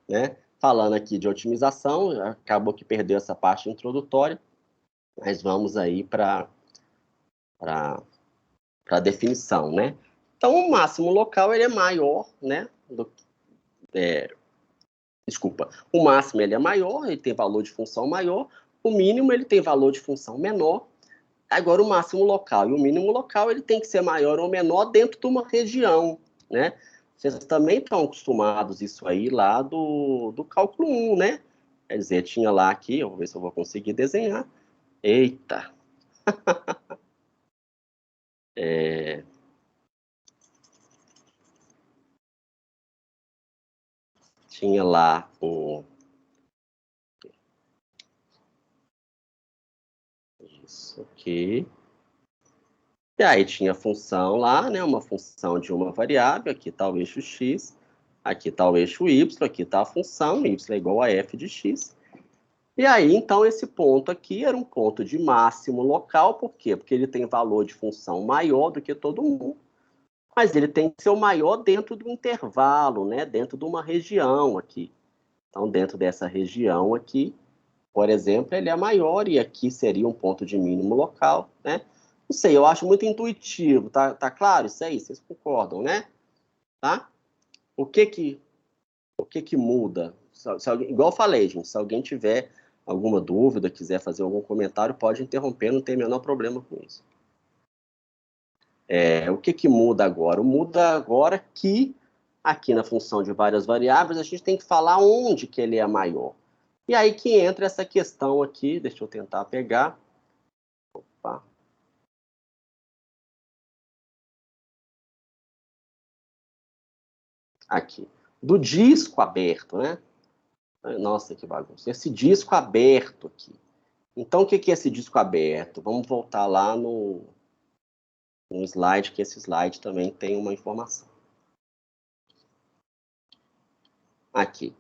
né? Falando aqui de otimização, acabou que perdeu essa parte introdutória, mas vamos aí para a definição, né? Então, o máximo local ele é maior, né? Desculpa, o máximo ele é maior, ele tem valor de função maior, o mínimo ele tem valor de função menor. Agora, o máximo local e o mínimo local ele tem que ser maior ou menor dentro de uma região, né? Vocês também estão acostumados isso aí lá do cálculo 1, né? Quer dizer, tinha lá aqui, eu vou ver se eu vou conseguir desenhar. Eita! Tinha lá o... Isso aqui. E aí tinha a função lá, né? Uma função de uma variável, aqui está o eixo x, aqui está o eixo y, aqui está a função, y é igual a f de x. E aí, então, esse ponto aqui era um ponto de máximo local, por quê? Porque ele tem valor de função maior do que todo mundo, mas ele tem que ser o maior dentro do intervalo, né? Dentro de uma região aqui. Então, dentro dessa região aqui, por exemplo, ele é maior e aqui seria um ponto de mínimo local, né? Não sei, eu acho muito intuitivo, tá claro isso aí? Vocês concordam, né? Tá? O que que muda? Igual eu falei, gente, se alguém tiver alguma dúvida, quiser fazer algum comentário, pode interromper, não tem o menor problema com isso. O que muda agora? Muda agora que aqui na função de várias variáveis a gente tem que falar onde que ele é maior. E aí que entra essa questão aqui, deixa eu tentar pegar. Opa. Aqui. Do disco aberto, né? Nossa, que bagunça. Esse disco aberto aqui. Então, o que é esse disco aberto? Vamos voltar lá no slide, que esse slide também tem uma informação. Aqui.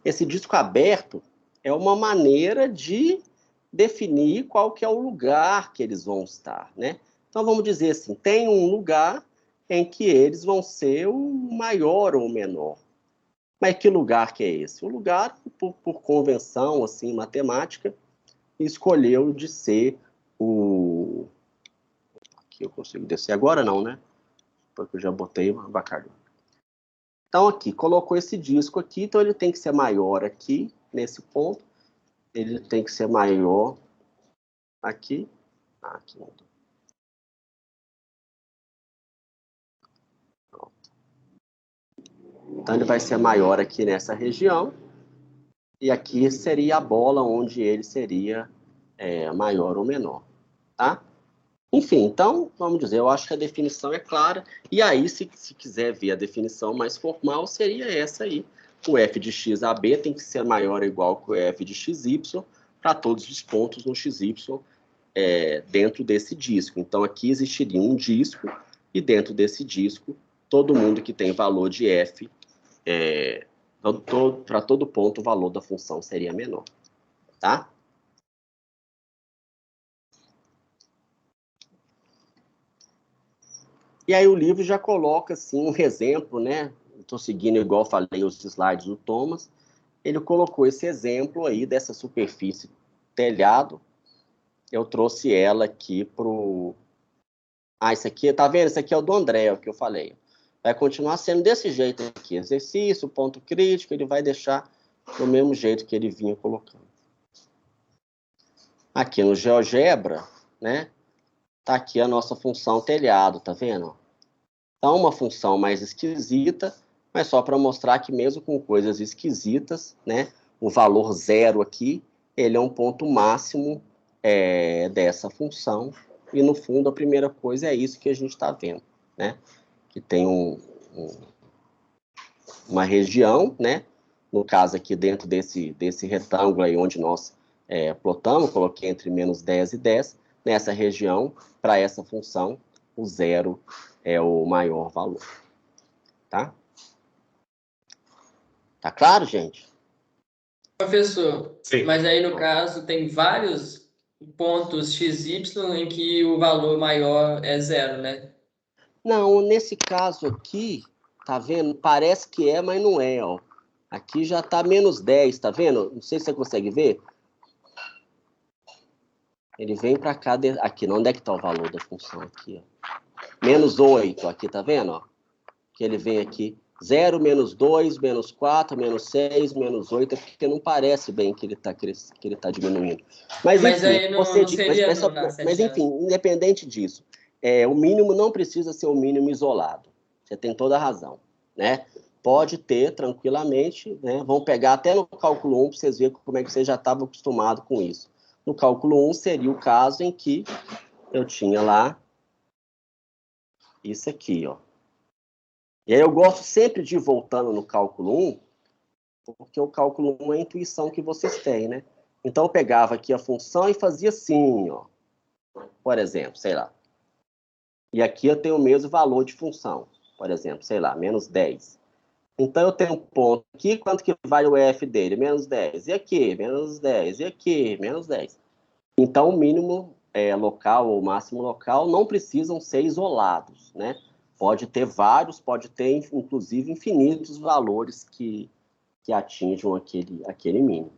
Esse disco aberto é uma maneira de definir qual que é o lugar que eles vão estar, né? Então, vamos dizer assim, tem um lugar em que eles vão ser o maior ou o menor. Mas que lugar que é esse? O lugar, por convenção, assim, matemática, escolheu de ser o... Aqui eu consigo descer agora não, né? Porque eu já botei uma abacate. Então, aqui, colocou esse disco aqui, então ele tem que ser maior aqui, nesse ponto. Ele tem que ser maior aqui. Aqui não. Então, ele vai ser maior aqui nessa região. E aqui seria a bola onde ele seria maior ou menor, tá? Enfim, então, vamos dizer, eu acho que a definição é clara. E aí, se quiser ver a definição mais formal, seria essa aí. O f de x a b tem que ser maior ou igual que o f de xy para todos os pontos no xy dentro desse disco. Então, aqui existiria um disco e dentro desse disco, todo mundo que tem valor de f, para todo ponto, o valor da função seria menor. Tá? E aí o livro já coloca assim um exemplo, né? Estou seguindo igual falei os slides do Thomas. Ele colocou esse exemplo aí dessa superfície telhado. Eu trouxe ela aqui pro... isso aqui, tá vendo? Isso aqui é o do André, o que eu falei. Vai continuar sendo desse jeito aqui. Exercício, ponto crítico, ele vai deixar do mesmo jeito que ele vinha colocando. Aqui no GeoGebra, né? Tá aqui a nossa função telhado, tá vendo? Então, uma função mais esquisita, mas só para mostrar que mesmo com coisas esquisitas, né, o valor zero aqui, ele é um ponto máximo dessa função. E, no fundo, a primeira coisa é isso que a gente está vendo, né? Que tem uma região, né? No caso aqui, dentro desse retângulo aí onde nós plotamos, coloquei entre menos 10 e 10, nessa região, para essa função, o zero é o maior valor. Tá? Tá claro, gente? Professor, Sim. mas aí no caso tem vários pontos XY em que o valor maior é zero, né? Não, nesse caso aqui, Tá vendo? Parece que é, mas não é, ó. Aqui já tá menos 10, tá vendo? Não sei se você consegue ver. Ele vem para cá, aqui, onde é que tá o valor da função aqui, ó? Menos 8, aqui, tá vendo, ó? Que ele vem aqui, 0, menos 2, menos 4, menos 6, menos 8, é porque não parece bem que ele tá diminuindo. Mas, Mas enfim, aí você, não seria na mas, 7 enfim, anos. independente disso, o mínimo não precisa ser um mínimo isolado. Você tem toda a razão, né? Pode ter, tranquilamente, né? Vamos pegar até no cálculo 1 para vocês verem como é que você já estava acostumado com isso. No cálculo 1 seria o caso em que eu tinha lá isso aqui, ó. E aí eu gosto sempre de ir voltando no cálculo 1, porque o cálculo 1 é a intuição que vocês têm, né? Então eu pegava aqui a função e fazia assim, ó. Por exemplo, sei lá. E aqui eu tenho o mesmo valor de função. Por exemplo, sei lá, menos 10. Então eu tenho um ponto aqui, quanto que vai o f dele? Menos 10. E aqui? Menos 10. E aqui? Menos 10. Então o mínimo local ou máximo local não precisam ser isolados, né? Pode ter vários, pode ter, inclusive, infinitos valores que atinjam aquele mínimo.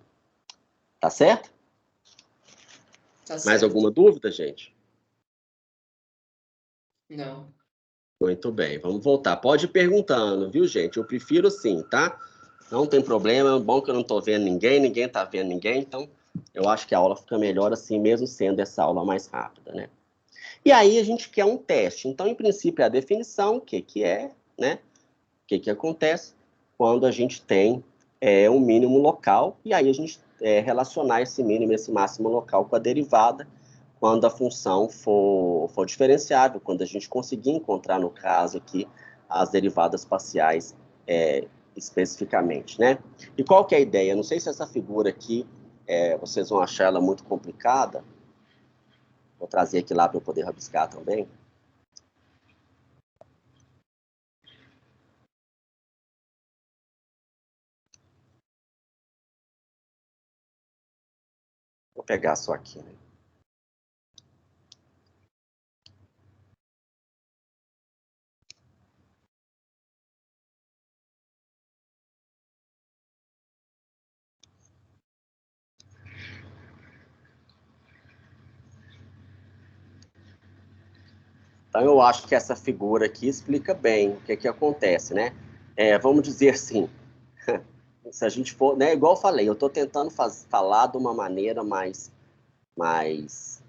Tá certo? Tá Mais certo. alguma dúvida, gente? Não. Muito bem, vamos voltar. Pode ir perguntando, viu, gente? Eu prefiro sim, tá? Não tem problema, é bom que eu não estou vendo ninguém, ninguém está vendo ninguém, então eu acho que a aula fica melhor assim, mesmo sendo essa aula mais rápida, né? E aí a gente quer um teste. Então, em princípio, é a definição, o que é, né? O que acontece quando a gente tem um mínimo local, e aí a gente relacionar esse mínimo e esse máximo local com a derivada, quando a função for diferenciável, quando a gente conseguir encontrar, no caso aqui, as derivadas parciais especificamente, né? E qual que é a ideia? Não sei se essa figura aqui, vocês vão achar ela muito complicada, vou trazer aqui lá para eu poder rabiscar também. Vou pegar só aqui, né? Então, eu acho que essa figura aqui explica bem o que acontece, né? Vamos dizer assim, se a gente for, né, igual eu falei, eu estou tentando falar de uma maneira mais,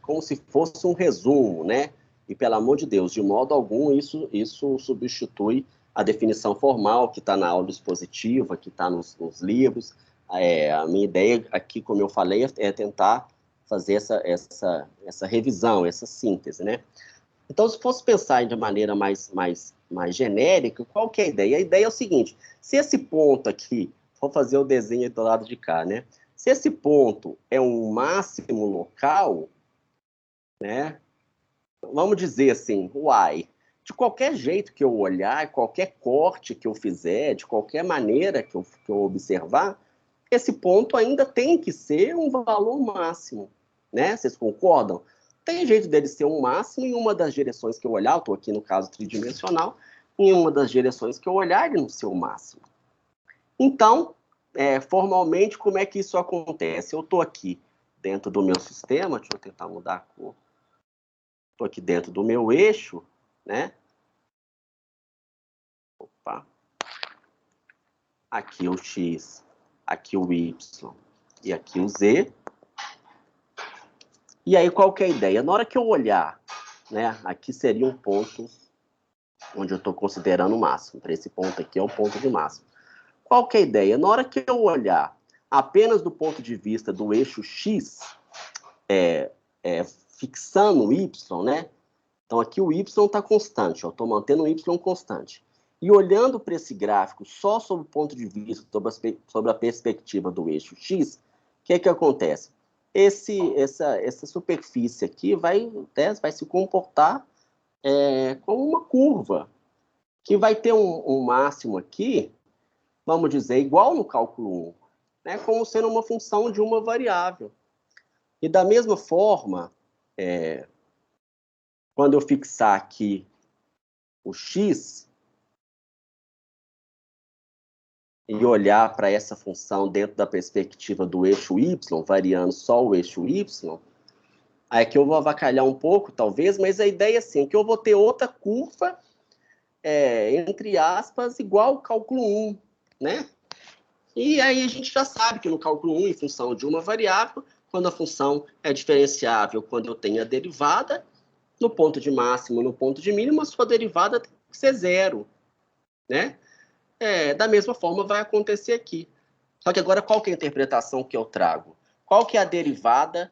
como se fosse um resumo, né? E, pelo amor de Deus, de modo algum, isso substitui a definição formal que está na aula expositiva, que está nos livros. A minha ideia aqui, como eu falei, é tentar fazer essa revisão, essa síntese, né? Então, se fosse pensar de maneira mais genérica, qual que é a ideia? A ideia é o seguinte, se esse ponto aqui, vou fazer o desenho do lado de cá, né? Se esse ponto é um máximo local, né? Vamos dizer assim, uai, de qualquer jeito que eu olhar, qualquer corte que eu fizer, de qualquer maneira que eu observar, esse ponto ainda tem que ser um valor máximo, né? Vocês concordam? Tem jeito dele ser um máximo em uma das direções que eu olhar, eu estou aqui no caso tridimensional, em uma das direções que eu olhar, ele não ser o máximo. Então, formalmente, como é que isso acontece? Eu estou aqui dentro do meu sistema, deixa eu tentar mudar a cor. Estou aqui dentro do meu eixo, né? Opa. Aqui o X, aqui o Y e aqui o Z. E aí, qual que é a ideia? Na hora que eu olhar, né? Aqui seria um ponto onde eu estou considerando o máximo. Para esse ponto aqui é o ponto de máximo. Qual que é a ideia? Na hora que eu olhar apenas do ponto de vista do eixo X, fixando o Y, né? Então, aqui o Y está constante, eu estou mantendo o Y constante. E olhando para esse gráfico só sob o ponto de vista, sobre a perspectiva do eixo X, o que acontece? Essa superfície aqui vai se comportar como uma curva, que vai ter um máximo aqui, vamos dizer, igual no cálculo 1, né, como sendo uma função de uma variável. E da mesma forma, quando eu fixar aqui o x, e olhar para essa função dentro da perspectiva do eixo y, variando só o eixo y, aí que eu vou avacalhar um pouco, talvez, mas a ideia assim, é que eu vou ter outra curva, entre aspas, igual ao cálculo 1, né? E aí a gente já sabe que no cálculo 1, em função de uma variável, quando a função é diferenciável, quando eu tenho a derivada, no ponto de máximo, no ponto de mínimo, a sua derivada tem que ser zero, né? Da mesma forma vai acontecer aqui. Só que agora qual que é a interpretação que eu trago? Qual que é a derivada,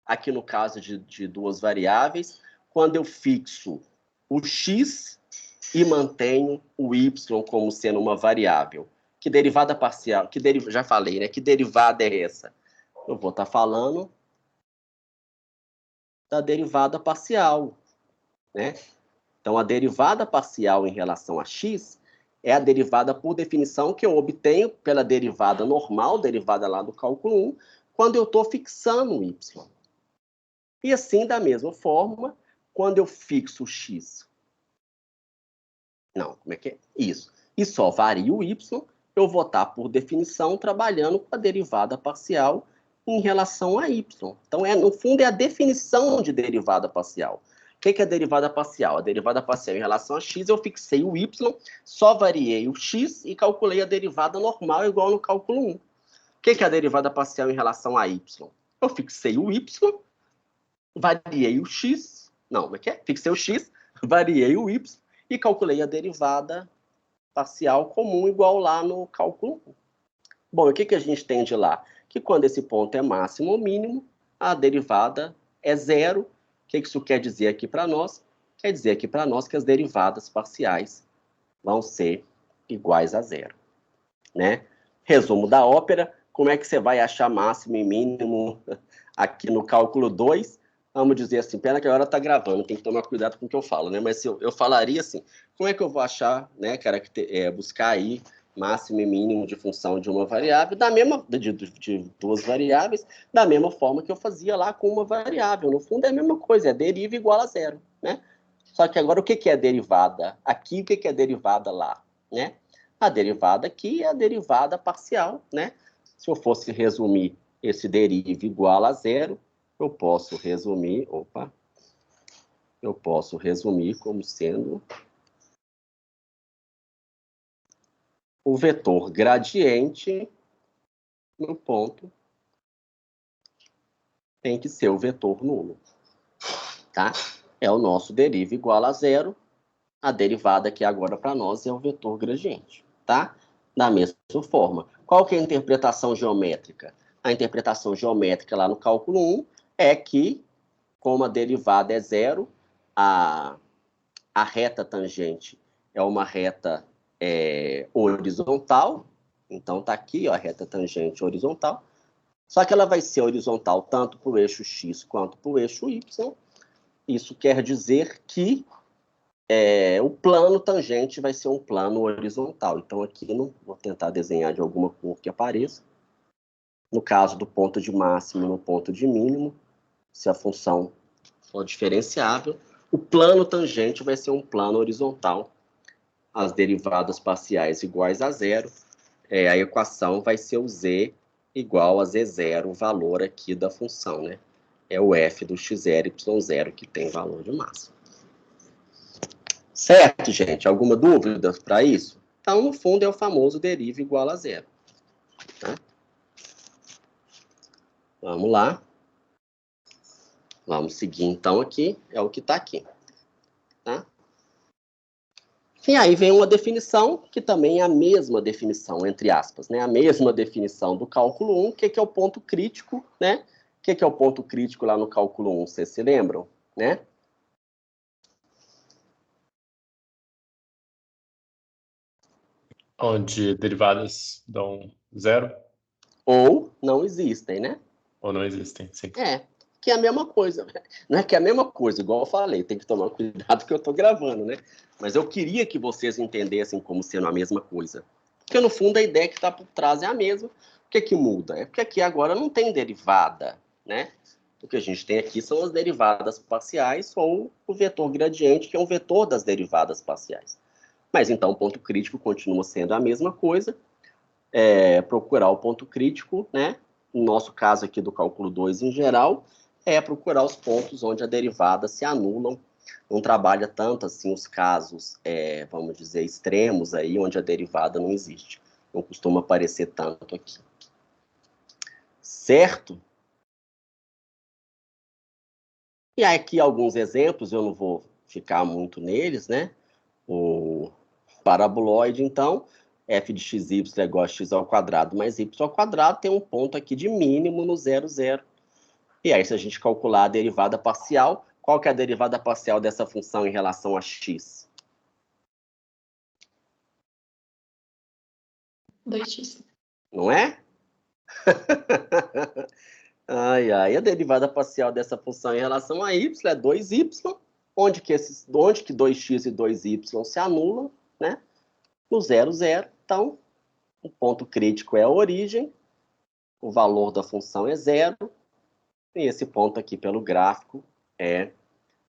aqui no caso de duas variáveis, quando eu fixo o x e mantenho o y como sendo uma variável? Que derivada parcial? Já falei, né? Que derivada é essa? Eu vou estar falando da derivada parcial, né? Então, a derivada parcial em relação a x é a derivada por definição que eu obtenho pela derivada normal, derivada lá do cálculo 1, quando eu estou fixando o y. E assim, da mesma forma, quando eu fixo o x. Não, como é que é? Isso. E só varia o y, eu vou estar, por definição, trabalhando com a derivada parcial em relação a y. Então, no fundo, é a definição de derivada parcial. O que é a derivada parcial? A derivada parcial em relação a x, eu fixei o y, só variei o x e calculei a derivada normal igual no cálculo 1. O que é a derivada parcial em relação a y? Eu fixei o y, variei o x, não, como é que é? Fixei o x, variei o y e calculei a derivada parcial comum igual lá no cálculo 1. Bom, e o que a gente tem de lá? Que quando esse ponto é máximo ou mínimo, a derivada é zero. O que isso quer dizer aqui para nós? Quer dizer aqui para nós que as derivadas parciais vão ser iguais a zero, né? Resumo da ópera, como é que você vai achar máximo e mínimo aqui no cálculo 2? Vamos dizer assim, pena que a hora está gravando, tem que tomar cuidado com o que eu falo, né? Mas eu falaria assim, como é que eu vou achar, né, buscar aí máximo e mínimo de função de uma variável, de duas variáveis, da mesma forma que eu fazia lá com uma variável. No fundo é a mesma coisa, é deriva igual a zero, né? Só que agora o que é derivada aqui, o que é derivada lá, né? A derivada aqui é a derivada parcial, né? Se eu fosse resumir esse deriva igual a zero, eu posso resumir como sendo o vetor gradiente no ponto tem que ser o vetor nulo, tá? É o nosso deriva igual a zero, a derivada aqui agora para nós é o vetor gradiente, tá? Da mesma forma. Qual que é a interpretação geométrica? A interpretação geométrica lá no cálculo 1 é que, como a derivada é zero, a reta tangente é uma reta horizontal, então tá aqui, ó, a reta tangente horizontal, só que ela vai ser horizontal tanto para o eixo x quanto para o eixo y. Isso quer dizer que o plano tangente vai ser um plano horizontal. Então aqui não vou tentar desenhar de alguma cor que apareça. No caso do ponto de máximo e no ponto de mínimo, se a função for diferenciável, o plano tangente vai ser um plano horizontal. As derivadas parciais iguais a zero, a equação vai ser o z igual a z0, o valor aqui da função, né? É o f do x0, y0, que tem valor de máximo. Certo, gente? Alguma dúvida para isso? Então, no fundo, é o famoso deriva igual a zero. Tá? Vamos lá. Vamos seguir, então, aqui. É o que está aqui. Tá? E aí vem uma definição, que também é a mesma definição, entre aspas, né? A mesma definição do cálculo 1, que é o ponto crítico, né? O que é o ponto crítico lá no cálculo 1? Vocês se lembram, né? Onde derivadas dão zero? Ou não existem, né? Ou não existem, sim. Que é a mesma coisa. Não é que é a mesma coisa, igual eu falei, tem que tomar cuidado que eu estou gravando, né? Mas eu queria que vocês entendessem como sendo a mesma coisa. Porque, no fundo, a ideia que está por trás é a mesma. O que muda? É porque aqui agora não tem derivada, né? O que a gente tem aqui são as derivadas parciais ou o vetor gradiente, que é um vetor das derivadas parciais. Mas então o ponto crítico continua sendo a mesma coisa, procurar o ponto crítico, né? No nosso caso aqui do cálculo 2 em geral, é procurar os pontos onde a derivada se anulam. Não trabalha tanto assim os casos, vamos dizer, extremos aí, onde a derivada não existe. Não costuma aparecer tanto aqui. Certo? E aqui alguns exemplos, eu não vou ficar muito neles, né? O paraboloide, então, f de xy é igual a x ao quadrado mais y ao quadrado, tem um ponto aqui de mínimo no 0, 0. E aí, se a gente calcular a derivada parcial, qual que é a derivada parcial dessa função em relação a x? 2x. Não é? Ai, ai, a derivada parcial dessa função em relação a y é 2y, onde que 2x e 2y se anulam, né? No 0, 0. Então, o ponto crítico é a origem, o valor da função é 0, e esse ponto aqui pelo gráfico é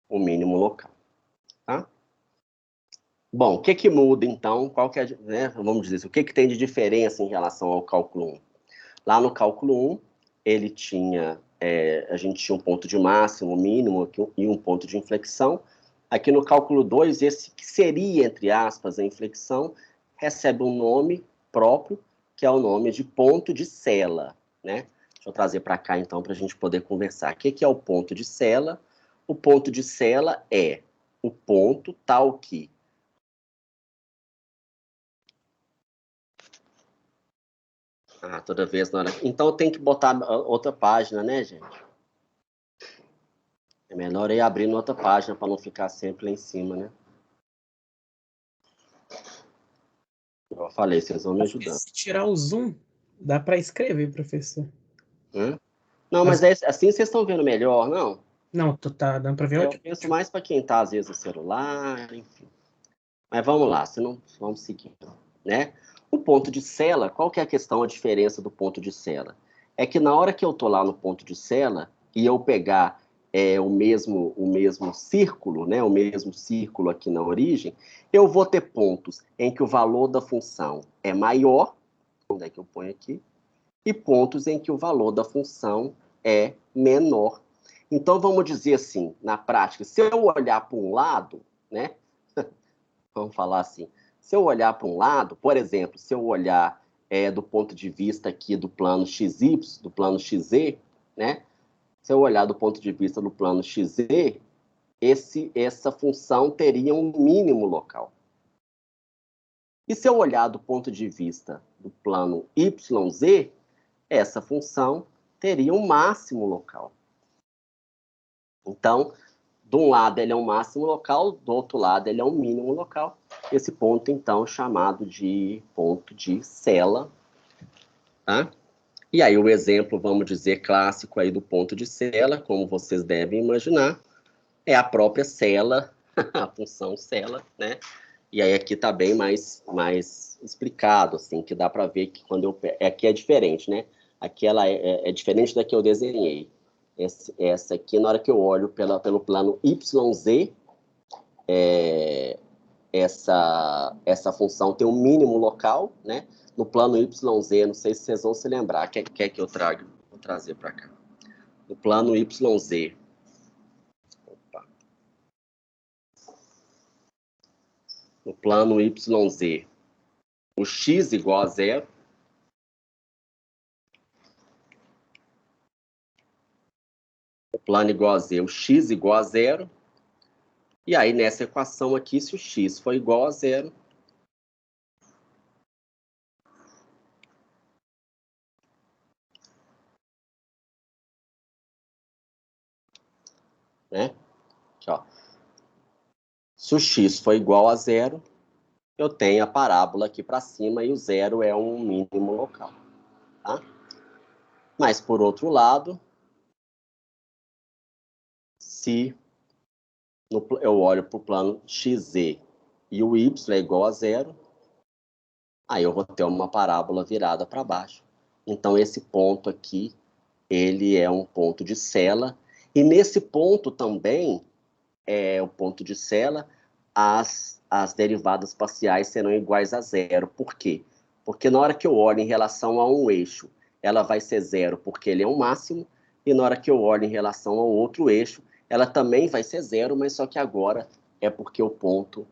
o mínimo local. Tá? Bom, o que que muda então? Qual que é, né, vamos dizer, o que que tem de diferença em relação ao cálculo 1? Lá no cálculo 1, ele tinha, a gente tinha um ponto de máximo, mínimo aqui, e um ponto de inflexão. Aqui no cálculo 2, esse que seria, entre aspas, a inflexão, recebe um nome próprio, que é o nome de ponto de sela, né? Deixa eu trazer para cá, então, para a gente poder conversar. O que é o ponto de sela? O ponto de sela é o ponto tal que... toda vez na hora... Então, tem que botar outra página, né, gente? É melhor ir abrindo outra página para não ficar sempre lá em cima, né? Eu falei, vocês vão me ajudando. Se tirar o zoom, dá para escrever, professor. Não, mas assim vocês estão vendo melhor, não? Não, tá dando para ver Eu ótimo. penso mais para quem está, às vezes, no celular, enfim. Mas vamos lá, senão vamos seguir, né? O ponto de sela, qual que é a questão, a diferença do ponto de sela? É que na hora que eu estou lá no ponto de sela e eu pegar o mesmo círculo, né? O mesmo círculo aqui na origem, eu vou ter pontos em que o valor da função é maior, onde é que eu ponho aqui? E pontos em que o valor da função é menor. Então, vamos dizer assim, na prática, se eu olhar para um lado, né? Vamos falar assim, se eu olhar para um lado, por exemplo, se eu olhar do ponto de vista aqui do plano XY, do plano XZ, né? Se eu olhar do ponto de vista do plano XZ, essa função teria um mínimo local. E se eu olhar do ponto de vista do plano YZ, essa função teria um máximo local. Então, de um lado ele é um máximo local, do outro lado ele é um mínimo local. Esse ponto, então, é chamado de ponto de sela. Tá? E aí o exemplo, vamos dizer, clássico aí do ponto de sela, como vocês devem imaginar, é a própria sela, a função sela, né? E aí aqui está bem mais explicado, assim, que dá para ver que quando eu... Aqui é diferente, né? Aqui ela é diferente da que eu desenhei. Essa aqui, na hora que eu olho pelo plano YZ, essa função tem um mínimo local, né? No plano YZ, não sei se vocês vão se lembrar, quer que eu traga? Vou trazer para cá. No plano YZ. Opa. No plano YZ, o x igual a 0. O plano igual a z, o x igual a 0. E aí, nessa equação aqui, se o x for igual a 0, né? Aqui, ó. Se o x for igual a 0, eu tenho a parábola aqui para cima e o 0 é um mínimo local. Tá? Mas, por outro lado, se eu olho para o plano XZ e o y é igual a 0, aí eu vou ter uma parábola virada para baixo. Então, esse ponto aqui, ele é um ponto de sela. E nesse ponto também, o ponto de sela, as as derivadas parciais serão iguais a zero. Por quê? Porque na hora que eu olho em relação a um eixo, ela vai ser zero porque ele é um máximo, e na hora que eu olho em relação ao outro eixo, ela também vai ser zero, mas só que agora é porque o ponto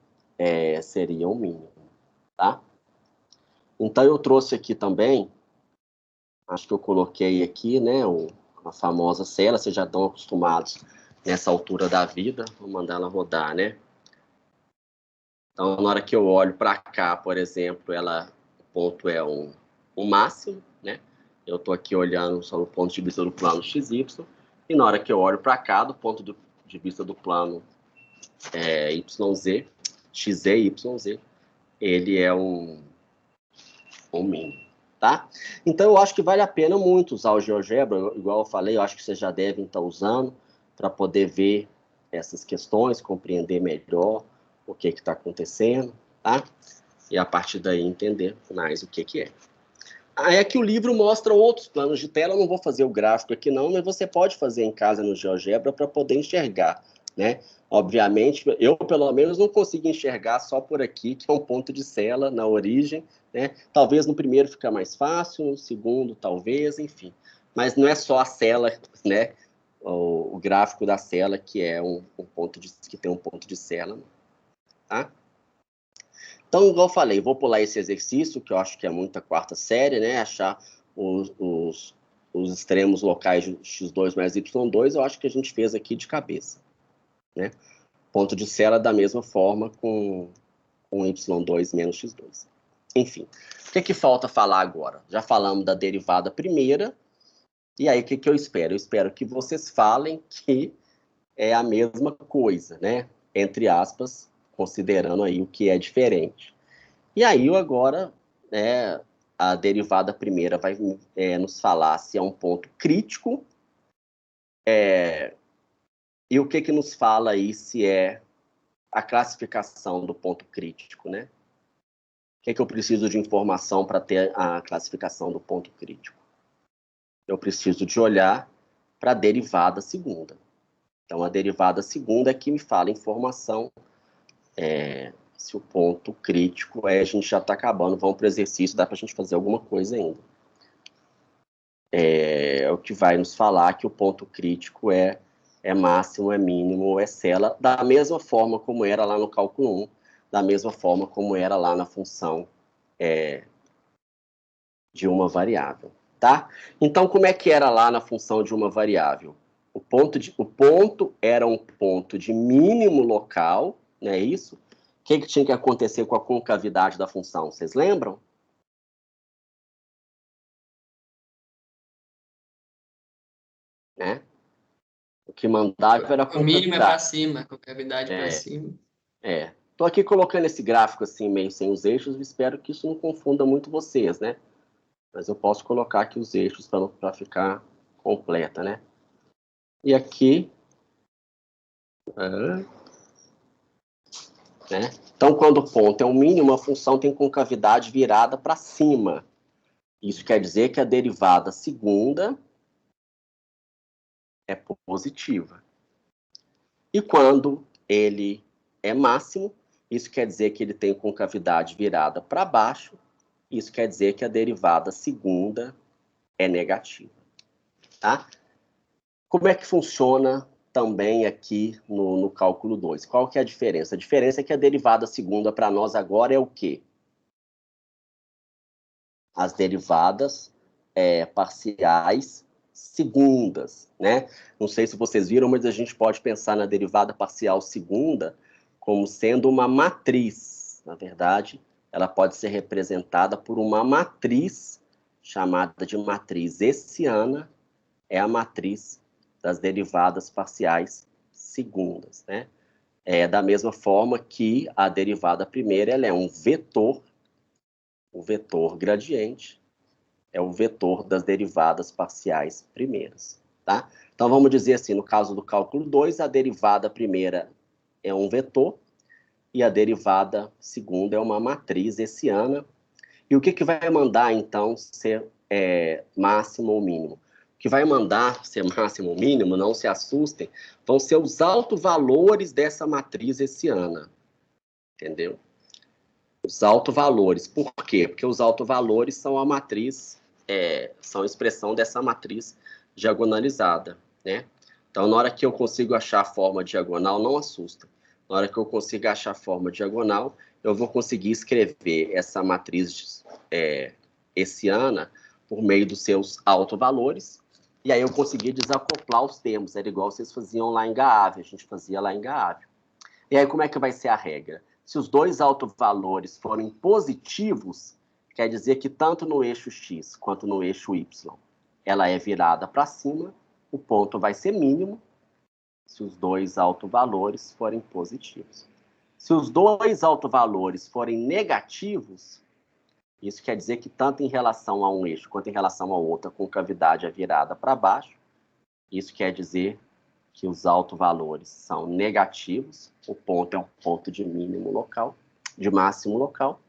seria um mínimo, tá? Então, eu trouxe aqui também, acho que eu coloquei aqui, né, a famosa cela, vocês já estão acostumados nessa altura da vida, vou mandar ela rodar, né? Então, na hora que eu olho para cá, por exemplo, o ponto é um máximo, né? Eu estou aqui olhando só do ponto de vista do plano XY, e na hora que eu olho para cá, do ponto de vista do plano YZ, XZ e YZ, ele é um mínimo, tá? Então, eu acho que vale a pena muito usar o GeoGebra, igual eu falei, eu acho que vocês já devem estar usando para poder ver essas questões, compreender melhor o que está acontecendo, tá? E a partir daí entender mais o que é. Aí aqui o livro mostra outros planos de tela, eu não vou fazer o gráfico aqui não, mas você pode fazer em casa no GeoGebra para poder enxergar, né? Obviamente, eu pelo menos não consigo enxergar só por aqui, que é um ponto de cela na origem, né? Talvez no primeiro fica mais fácil, no segundo talvez, enfim. Mas não é só a cela, né? O gráfico da cela que é que tem um ponto de cela, tá? Então, igual eu falei, vou pular esse exercício, que eu acho que é muita quarta série, né? Achar os extremos locais de x2 mais y2, eu acho que a gente fez aqui de cabeça, né? Ponto de cela da mesma forma com y2 menos x2. Enfim, o que falta falar agora? Já falamos da derivada primeira, e aí o que eu espero? Eu espero que vocês falem que é a mesma coisa, né? Entre aspas, considerando aí o que é diferente. E aí, agora, a derivada primeira vai nos falar se é um ponto crítico, e o que nos fala aí se é a classificação do ponto crítico, né? O que eu preciso de informação para ter a classificação do ponto crítico? Eu preciso de olhar para a derivada segunda. Então, a derivada segunda é que me fala informação se o ponto crítico a gente já está acabando, vamos para o exercício, dá para a gente fazer alguma coisa ainda. É o que vai nos falar que o ponto crítico é máximo, é mínimo ou é cela, da mesma forma como era lá no cálculo 1, da mesma forma como era lá na função de uma variável, tá? Então, como é que era lá na função de uma variável? O ponto era um ponto de mínimo local, não é isso? O que tinha que acontecer com a concavidade da função? Vocês lembram? Né? O que mandava era a O mínimo é para concavidade. cima, a concavidade para cima. Estou aqui colocando esse gráfico assim, meio sem os eixos, e espero que isso não confunda muito vocês, né? Mas eu posso colocar aqui os eixos para ficar completa, né? E aqui... né? Então, quando o ponto é o mínimo, a função tem concavidade virada para cima. Isso quer dizer que a derivada segunda é positiva. E quando ele é máximo, isso quer dizer que ele tem concavidade virada para baixo. Isso quer dizer que a derivada segunda é negativa. Tá? Como é que funciona também aqui no cálculo 2? Qual que é a diferença? A diferença é que a derivada segunda para nós agora é o quê? As derivadas parciais segundas, né? Não sei se vocês viram, mas a gente pode pensar na derivada parcial segunda como sendo uma matriz. Na verdade, ela pode ser representada por uma matriz chamada de matriz hessiana, é a matriz das derivadas parciais segundas, né? Da mesma forma que a derivada primeira ela é um vetor, o vetor gradiente é o vetor das derivadas parciais primeiras, tá? Então, vamos dizer assim, no caso do cálculo 2, a derivada primeira é um vetor e a derivada segunda é uma matriz hessiana. E o que vai mandar, então, ser máximo ou mínimo? O que vai mandar ser máximo ou mínimo, não se assustem, vão ser os autovalores dessa matriz hessiana. entendeu? Os autovalores. Por quê? Porque os autovalores são a matriz, são a expressão dessa matriz diagonalizada, né? Então, na hora que eu consigo achar a forma diagonal, não assusta. Na hora que eu consigo achar a forma diagonal, eu vou conseguir escrever essa matriz hessiana por meio dos seus autovalores, e aí eu consegui desacoplar os termos. Era igual vocês faziam lá em Gaávio, a gente fazia lá em Gaávio. E aí, como é que vai ser a regra? Se os dois autovalores forem positivos, quer dizer que tanto no eixo x quanto no eixo y, ela é virada para cima, o ponto vai ser mínimo, se os dois autovalores forem positivos. Se os dois autovalores forem negativos, isso quer dizer que tanto em relação a um eixo quanto em relação ao outro, a concavidade é virada para baixo. Isso quer dizer que os autovalores são negativos, o ponto é um ponto de mínimo local, de máximo local.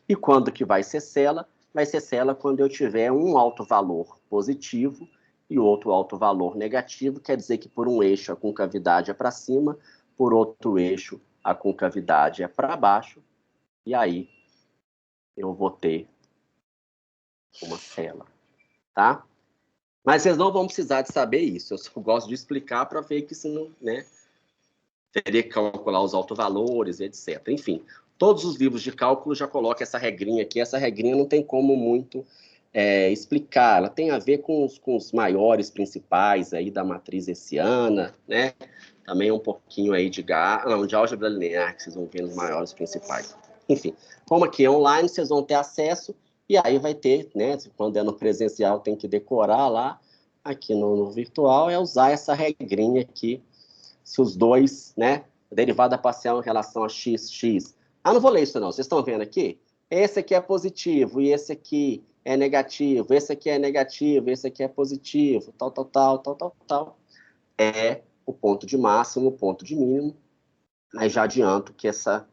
E quando que vai ser cela? Vai ser cela quando eu tiver um autovalor positivo e outro autovalor negativo, quer dizer que por um eixo a concavidade é para cima, por outro eixo a concavidade é para baixo, e aí eu vou ter uma cela, tá? Mas vocês não vão precisar de saber isso, eu só gosto de explicar para ver que isso não, né? Teria que calcular os autovalores, etc. Enfim, todos os livros de cálculo já colocam essa regrinha aqui. Essa regrinha não tem como muito explicar. Ela tem a ver com os maiores principais aí da matriz hessiana, né? Também um pouquinho aí de álgebra linear, que vocês vão ver nos maiores principais. Enfim, como aqui é online, vocês vão ter acesso, e aí vai ter, né? Quando é no presencial, tem que decorar lá. Aqui no virtual é usar essa regrinha aqui. Se os dois, né, derivada parcial em relação a x. Ah, não vou ler isso não, vocês estão vendo aqui? Esse aqui é positivo e esse aqui é negativo, esse aqui é negativo, esse aqui é positivo, tal. É o ponto de máximo, o ponto de mínimo. Mas já adianto que essa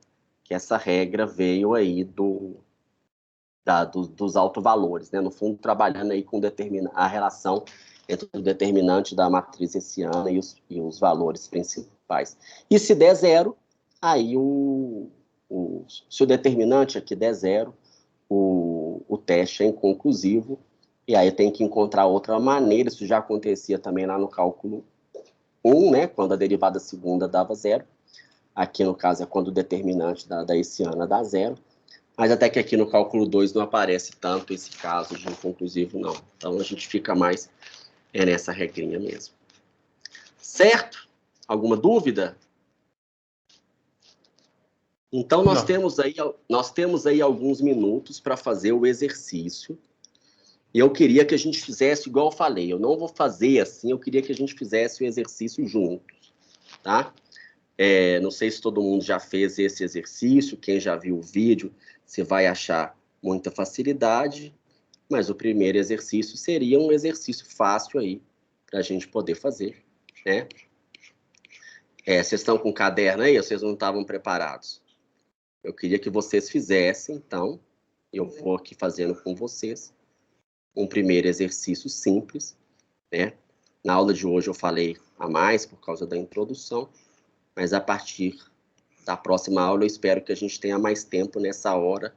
regra veio aí dos autovalores, né? No fundo, trabalhando aí com a relação entre o determinante da matriz hessiana e os valores principais. E se der zero, aí se o determinante aqui der zero, o teste é inconclusivo, e aí tem que encontrar outra maneira. Isso já acontecia também lá no cálculo 1, né? Quando a derivada segunda dava zero. Aqui, no caso, é quando o determinante da hessiana dá zero. Mas até que aqui no cálculo 2 não aparece tanto esse caso de inconclusivo, não. Então, a gente fica mais nessa regrinha mesmo. Certo? Alguma dúvida? Então, nós temos aí alguns minutos para fazer o exercício. E eu queria que a gente fizesse, igual eu falei, eu não vou fazer assim, eu queria que a gente fizesse o exercício juntos, tá? Não sei se todo mundo já fez esse exercício, quem já viu o vídeo, você vai achar muita facilidade, mas o primeiro exercício seria um exercício fácil aí, para a gente poder fazer, né? Vocês estão com caderno aí ou vocês não estavam preparados? Eu queria que vocês fizessem, então, eu vou aqui fazendo com vocês um primeiro exercício simples, né? Na aula de hoje eu falei a mais por causa da introdução, mas a partir da próxima aula eu espero que a gente tenha mais tempo nessa hora,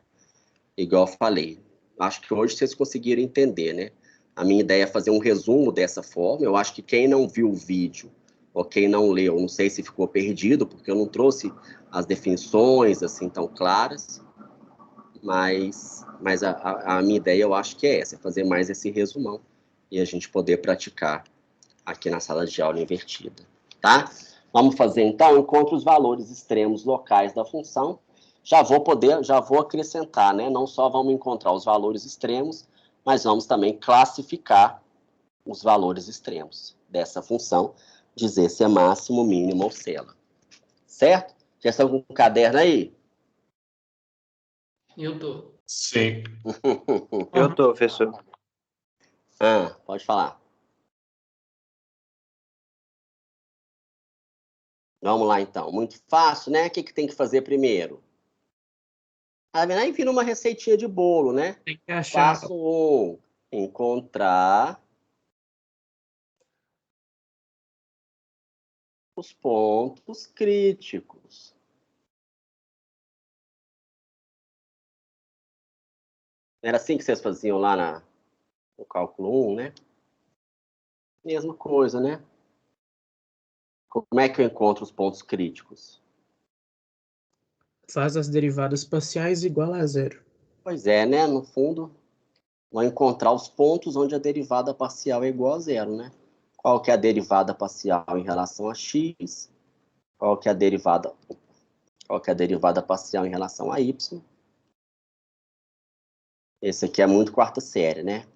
igual eu falei. Acho que hoje vocês conseguiram entender, né? A minha ideia é fazer um resumo dessa forma. Eu acho que quem não viu o vídeo ou quem não leu, não sei se ficou perdido, porque eu não trouxe as definições assim tão claras, mas a minha ideia eu acho que é essa, é fazer mais esse resumão e a gente poder praticar aqui na sala de aula invertida, tá? Vamos fazer então, encontre os valores extremos locais da função. Já vou acrescentar, né? Não só vamos encontrar os valores extremos, mas vamos também classificar os valores extremos dessa função, dizer se é máximo, mínimo ou cela. Certo? Já estão com o caderno aí? Eu tô. Sim. Eu tô, professor. Pode falar. Vamos lá, então. Muito fácil, né? O que tem que fazer primeiro? Aí vira uma receitinha de bolo, né? Tem que achar. Passo 1, encontrar os pontos críticos. Era assim que vocês faziam lá no cálculo 1, né? Mesma coisa, né? Como é que eu encontro os pontos críticos? Faz as derivadas parciais igual a zero. Pois é, né? No fundo, vou encontrar os pontos onde a derivada parcial é igual a zero, né? Qual que é a derivada parcial em relação a x? Qual que é a derivada parcial em relação a y? Esse aqui é muito quarta série, né?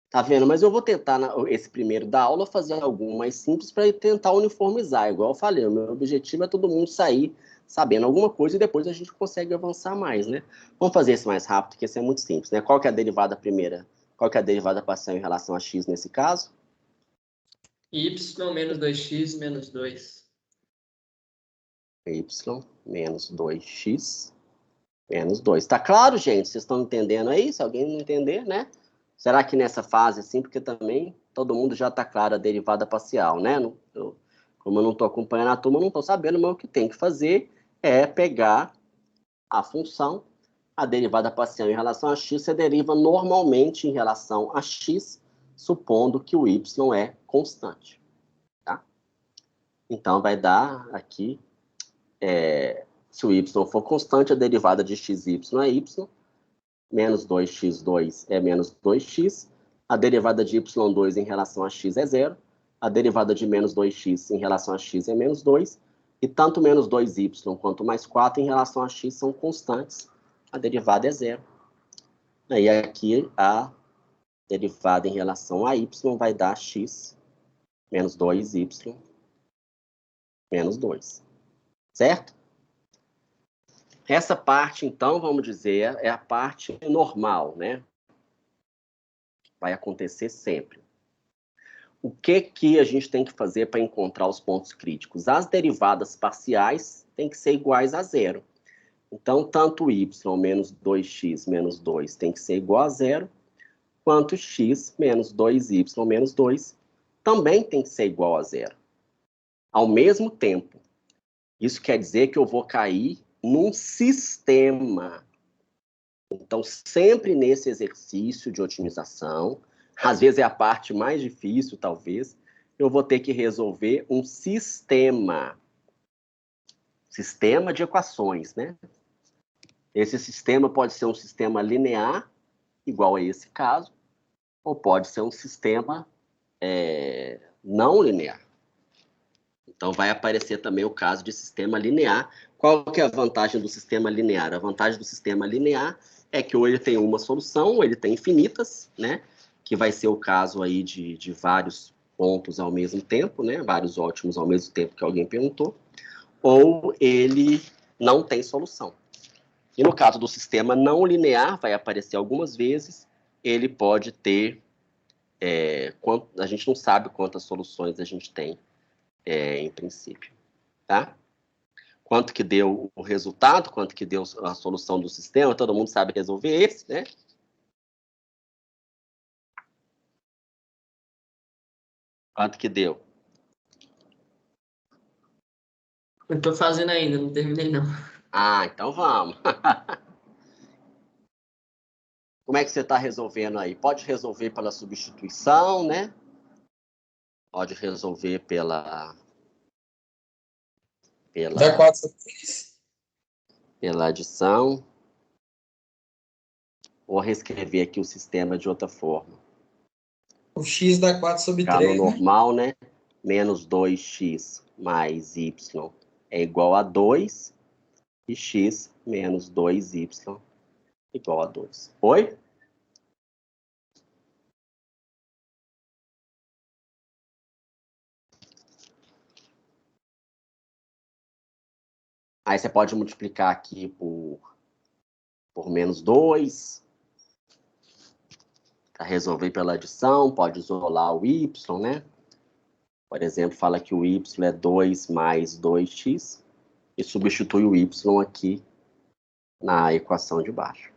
Tá vendo? Mas eu vou tentar, esse primeiro da aula, fazer algo mais simples para tentar uniformizar. Igual eu falei, o meu objetivo é todo mundo sair sabendo alguma coisa e depois a gente consegue avançar mais, né? Vamos fazer esse mais rápido, que esse é muito simples, né? Qual que é a derivada primeira? Qual que é a derivada parcial em relação a x nesse caso? Y menos 2x menos 2. Y menos 2x menos 2. Tá claro, gente? Vocês estão entendendo aí? Se alguém não entender, né? Será que nessa fase, assim, porque também todo mundo já está claro a derivada parcial, né? Como eu não estou acompanhando a turma, eu não estou sabendo, mas o que tem que fazer é pegar a função, a derivada parcial em relação a x, você deriva normalmente em relação a x, supondo que o y é constante, tá? Então, vai dar aqui, se o y for constante, a derivada de xy é y, menos 2x2 é menos 2x, a derivada de y2 em relação a x é zero, a derivada de menos 2x em relação a x é menos 2, e tanto menos 2y quanto mais 4 em relação a x são constantes, a derivada é zero. Aí aqui a derivada em relação a y vai dar x menos 2y menos 2, certo? Essa parte, então, vamos dizer, é a parte normal, né? Vai acontecer sempre. O que a gente tem que fazer para encontrar os pontos críticos? As derivadas parciais têm que ser iguais a zero. Então, tanto y menos 2x menos 2 tem que ser igual a zero, quanto x menos 2y menos 2 também tem que ser igual a zero. Ao mesmo tempo, isso quer dizer que eu vou cair num sistema. Então, sempre nesse exercício de otimização, às vezes é a parte mais difícil, talvez, eu vou ter que resolver um sistema de equações, né? Esse sistema pode ser um sistema linear, igual a esse caso, ou pode ser um sistema não linear. Então, vai aparecer também o caso de sistema linear. Qual que é a vantagem do sistema linear? A vantagem do sistema linear é que ou ele tem uma solução, ou ele tem infinitas, né? Que vai ser o caso aí de vários pontos ao mesmo tempo, né? Vários ótimos ao mesmo tempo que alguém perguntou. Ou ele não tem solução. E no caso do sistema não linear, vai aparecer algumas vezes, ele pode ter... a gente não sabe quantas soluções a gente tem em princípio, tá? Quanto que deu o resultado, quanto que deu a solução do sistema, todo mundo sabe resolver esse, né? Quanto que deu? Eu estou fazendo ainda, não terminei não. Ah, então vamos. Como é que você está resolvendo aí? Pode resolver pela substituição, né? Pode resolver Da 4 sobre 3? pela adição. Vou reescrever aqui o sistema de outra forma. O x dá 4 sobre Ficar no 3, né? normal, né? Menos 2x mais y é igual a 2. E x menos 2y igual a 2. Oi? Aí você pode multiplicar aqui por menos 2. Para resolver pela adição, pode isolar o y, né? Por exemplo, fala que o y é 2 mais 2x e substitui o y aqui na equação de baixo.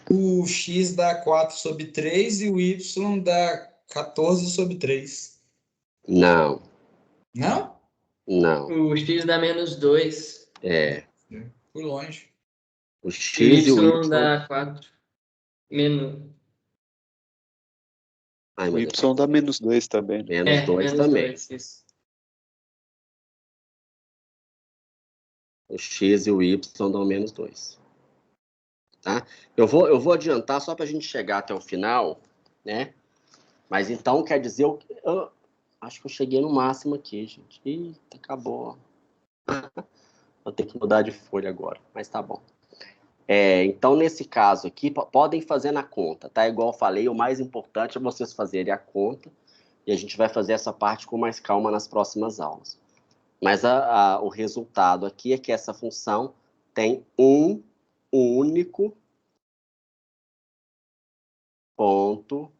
O x dá 4 sobre 3 e o y dá 14 sobre 3. Não, Não? Não. O x dá menos 2. Fui longe. O E o x e o y y... dá 4. Menos. Ai, O meu Y Deus. dá -2 também. Né? Menos 2 menos também. 2, isso. O x e o y dão menos 2. Tá? Eu vou adiantar só para a gente chegar até o final, né? Mas então quer dizer... Eu acho que eu cheguei no máximo aqui, gente. Eita, acabou. Vou ter que mudar de folha agora, mas tá bom. Então, nesse caso aqui, podem fazer na conta, tá? Igual eu falei, o mais importante é vocês fazerem a conta e a gente vai fazer essa parte com mais calma nas próximas aulas. Mas o resultado aqui é que essa função tem um único ponto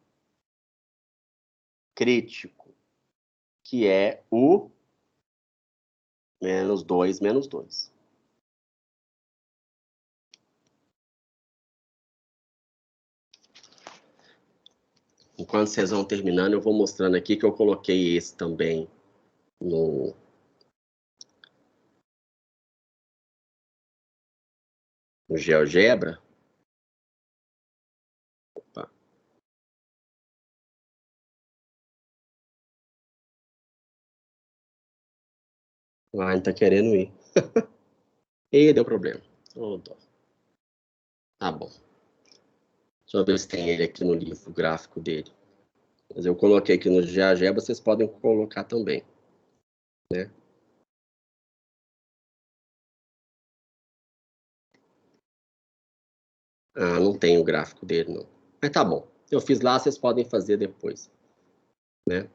crítico, que é o menos 2, menos 2. Enquanto vocês vão terminando, eu vou mostrando aqui que eu coloquei esse também no GeoGebra. Opa. Ah, ele tá querendo ir. E deu problema. Oh, dó. Tá bom. Deixa eu ver se tem ele aqui no livro gráfico dele. Mas eu coloquei aqui no GeoGebra, vocês podem colocar também, né? Ah, não tem o gráfico dele, não. Mas tá bom. Eu fiz lá, vocês podem fazer depois, né?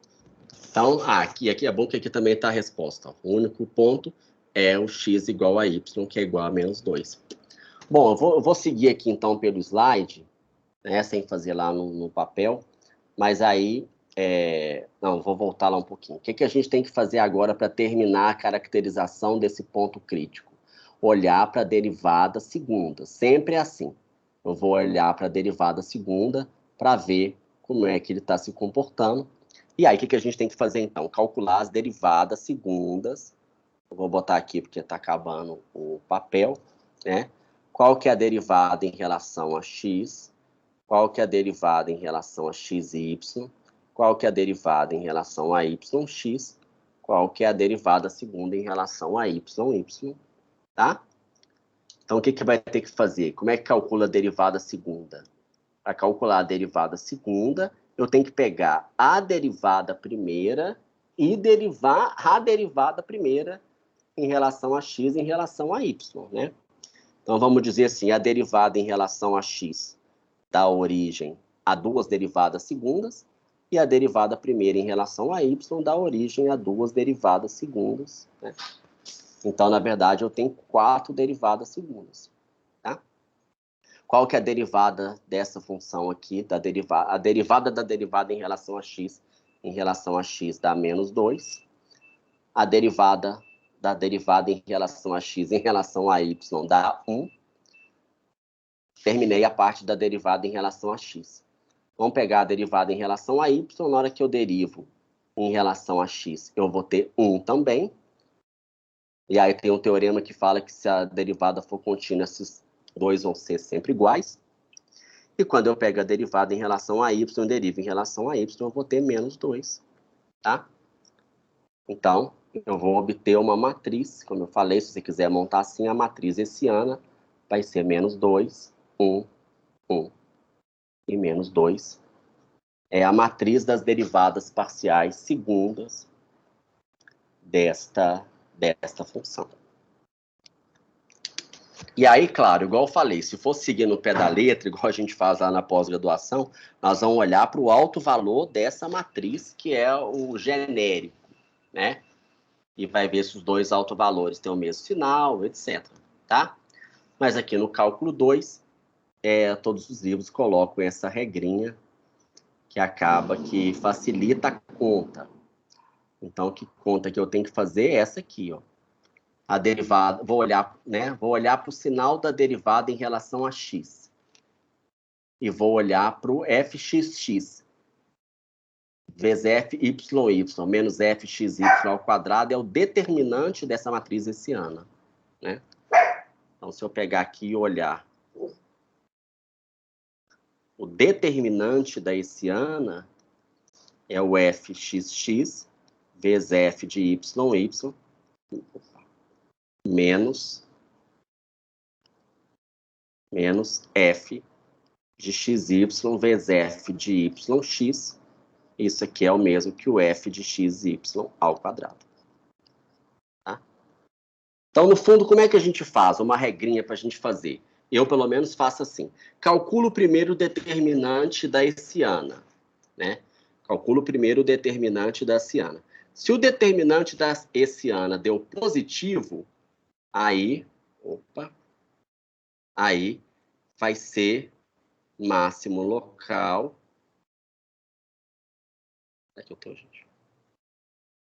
Então, aqui é bom que aqui também está a resposta. Ó. O único ponto é o x igual a y, que é igual a menos 2. Bom, eu vou seguir aqui, então, pelo slide, né, sem fazer lá no papel, mas aí... Não, vou voltar lá um pouquinho. O que a gente tem que fazer agora para terminar a caracterização desse ponto crítico? Olhar para a derivada segunda. Sempre é assim. Eu vou olhar para a derivada segunda para ver como é que ele está se comportando. E aí, o que a gente tem que fazer, então? Calcular as derivadas segundas. Eu vou botar aqui porque está acabando o papel, né? Qual que é a derivada em relação a x? Qual que é a derivada em relação a x e y? Qual que é a derivada em relação a yx? Qual que é a derivada segunda em relação a y, tá? Então, o que vai ter que fazer? Como é que calcula a derivada segunda? Para calcular a derivada segunda, eu tenho que pegar a derivada primeira e derivar a derivada primeira em relação a x em relação a y, né? Então, vamos dizer assim, a derivada em relação a x dá origem a duas derivadas segundas e a derivada primeira em relação a y dá origem a duas derivadas segundas, né? Então, na verdade, eu tenho 4 derivadas segundas, tá? Qual que é a derivada dessa função aqui? A derivada da derivada em relação a x dá menos 2. A derivada da derivada em relação a x em relação a y dá 1. Terminei a parte da derivada em relação a x. Vamos pegar a derivada em relação a y. Na hora que eu derivo em relação a x, eu vou ter 1 também. E aí tem um teorema que fala que se a derivada for contínua, esses dois vão ser sempre iguais. E quando eu pego a derivada em relação a y, eu derivo em relação a y, eu vou ter menos 2. Tá? Então, eu vou obter uma matriz. Como eu falei, se você quiser montar assim, a matriz hessiana vai ser menos 2, 1, 1 e menos 2. É a matriz das derivadas parciais segundas desta função. E aí, claro, igual eu falei, se for seguir no pé da letra, igual a gente faz lá na pós-graduação, nós vamos olhar para o alto valor dessa matriz, que é o genérico, né? E vai ver se os dois autovalores têm o mesmo sinal, etc. Tá? Mas aqui no cálculo 2, todos os livros colocam essa regrinha que acaba que facilita a conta. Então, que conta que eu tenho que fazer é essa aqui, ó. A derivada, vou olhar para o sinal da derivada em relação a x. E vou olhar para o fxx. vezes FYY menos FXY ao quadrado é o determinante dessa matriz hessiana, né? Então, se eu pegar aqui e olhar o determinante da hessiana é o FXX vezes F de YY menos F de XY vezes F de YX. Isso aqui é o mesmo que o F de XY ao quadrado. Tá? Então, no fundo, como é que a gente faz? Uma regrinha para a gente fazer. Eu, pelo menos, faço assim. Calculo primeiro o determinante da hessiana, né? Calculo primeiro o determinante da hessiana. Se o determinante da hessiana deu positivo, aí vai ser máximo local. Aqui eu tô, gente.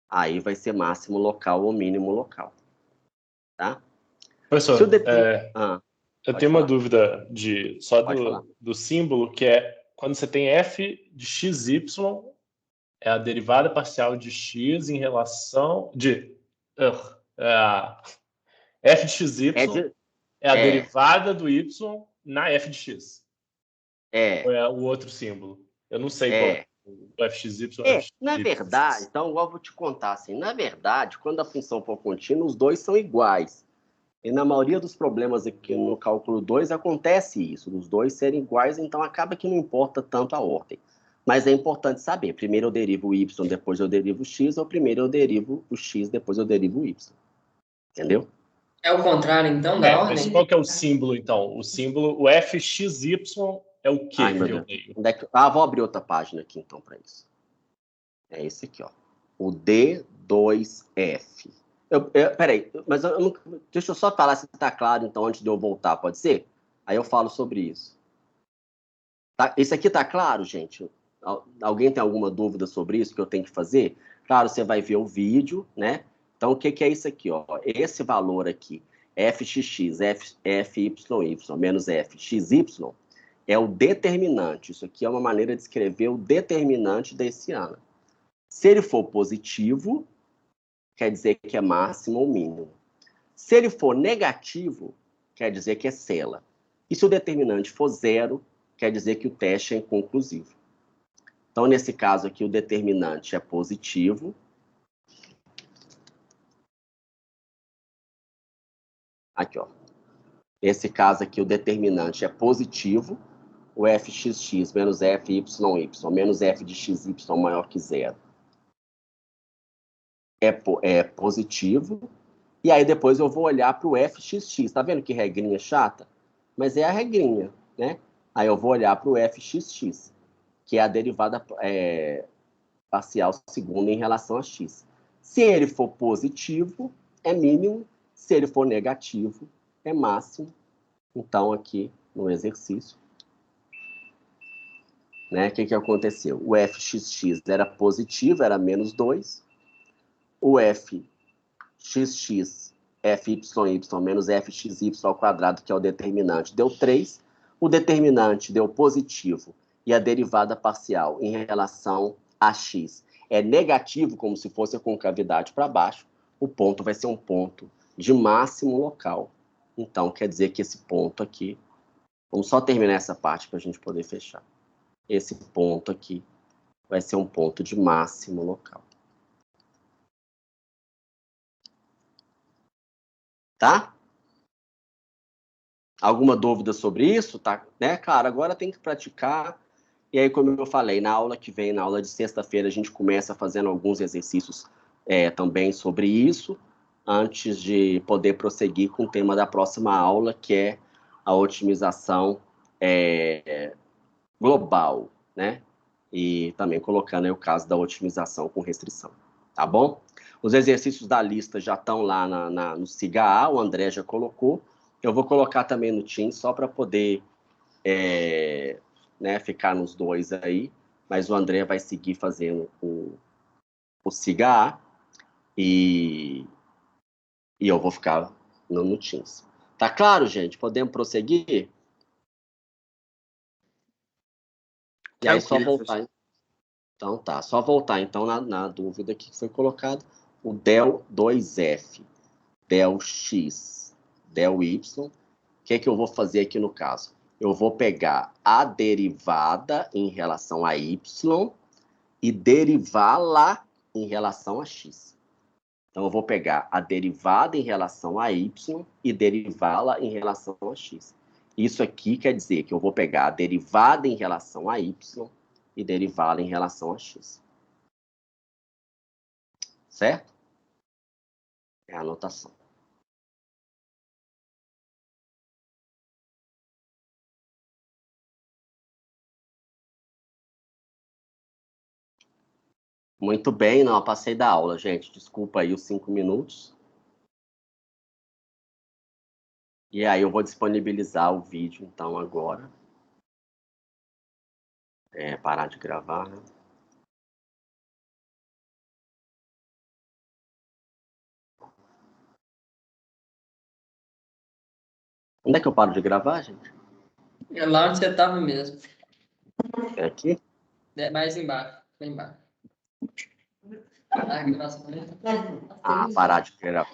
Aí vai ser máximo local ou mínimo local. Tá? Professor, eu tenho uma falar. dúvida só Pode falar. do símbolo, que é quando você tem f de xy, é a derivada parcial de x em relação f de xy é a derivada do y na f de x. Ou é o outro símbolo? Eu não sei qual é. O FXY ou FXY. Na verdade, então eu vou te contar assim, na verdade, quando a função for contínua, os dois são iguais. E na maioria dos problemas aqui no cálculo 2 acontece isso, dos dois serem iguais, então acaba que não importa tanto a ordem. Mas é importante saber, primeiro eu derivo o y, depois eu derivo o x, ou primeiro eu derivo o x, depois eu derivo o y. Entendeu? É o contrário, então, da ordem? Mas qual que é o símbolo, então? O símbolo, o FXY é o quê? Ai, meu Deus. Vou abrir outra página aqui, então, para isso. É esse aqui, ó. O D2F. Peraí, mas deixa eu só falar se está claro, então, antes de eu voltar, pode ser? Aí eu falo sobre isso. Tá? Isso aqui está claro, gente? Alguém tem alguma dúvida sobre isso que eu tenho que fazer? Claro, você vai ver o vídeo, né? Então, o que é isso aqui, ó? Esse valor aqui, FXX, FYY menos FXY, é o determinante. Isso aqui é uma maneira de escrever o determinante da hessiana. Se ele for positivo, quer dizer que é máximo ou mínimo. Se ele for negativo, quer dizer que é cela. E se o determinante for zero, quer dizer que o teste é inconclusivo. Então, nesse caso aqui, o determinante é positivo. Aqui, ó. Nesse caso aqui, o determinante é positivo. O FXX menos FYY menos F de XY maior que zero é positivo. E aí depois eu vou olhar para o FXX. Tá vendo que regrinha chata? Mas é a regrinha, né? Aí eu vou olhar para o FXX, que é a derivada parcial segunda em relação a x. Se ele for positivo, é mínimo. Se ele for negativo, é máximo. Então, aqui no exercício, né, o que aconteceu? O FXX era positivo, era menos 2. O FXX, FYY menos FXY ao quadrado, que é o determinante, deu 3. O determinante deu positivo e a derivada parcial em relação a x é negativo, como se fosse a concavidade para baixo. O ponto vai ser um ponto de máximo local. Então, quer dizer que esse ponto aqui... Vamos só terminar essa parte para a gente poder fechar. Esse ponto aqui vai ser um ponto de máximo local. Tá? Alguma dúvida sobre isso? Tá? Né? Claro, agora tem que praticar. E aí, como eu falei, na aula que vem, na aula de sexta-feira, a gente começa fazendo alguns exercícios também sobre isso, antes de poder prosseguir com o tema da próxima aula, que é a otimização global, né? E também colocando aí o caso da otimização com restrição, tá bom? Os exercícios da lista já estão lá no SIGA-A, o André já colocou. Eu vou colocar também no Teams, só para poder né, ficar nos dois aí, mas o André vai seguir fazendo o SIGA-A e eu vou ficar no Teams. Tá claro, gente? Podemos prosseguir? E aí, só voltar. Então tá, só voltar então na dúvida que foi colocado. O del 2f, del x, del y. O que é que eu vou fazer aqui no caso? Eu vou pegar a derivada em relação a y e derivá-la em relação a x. Então, eu vou pegar a derivada em relação a y e derivá-la em relação a x. Isso aqui quer dizer que eu vou pegar a derivada em relação a y e derivá-la em relação a x. Certo? É a anotação. Muito bem, não, eu passei da aula, gente. Desculpa aí os 5 minutos. E aí eu vou disponibilizar o vídeo, então, agora. Parar de gravar, né? Onde é que eu paro de gravar, gente? É lá onde você estava mesmo. É aqui? É mais embaixo. Bem embaixo. Parar de gravar.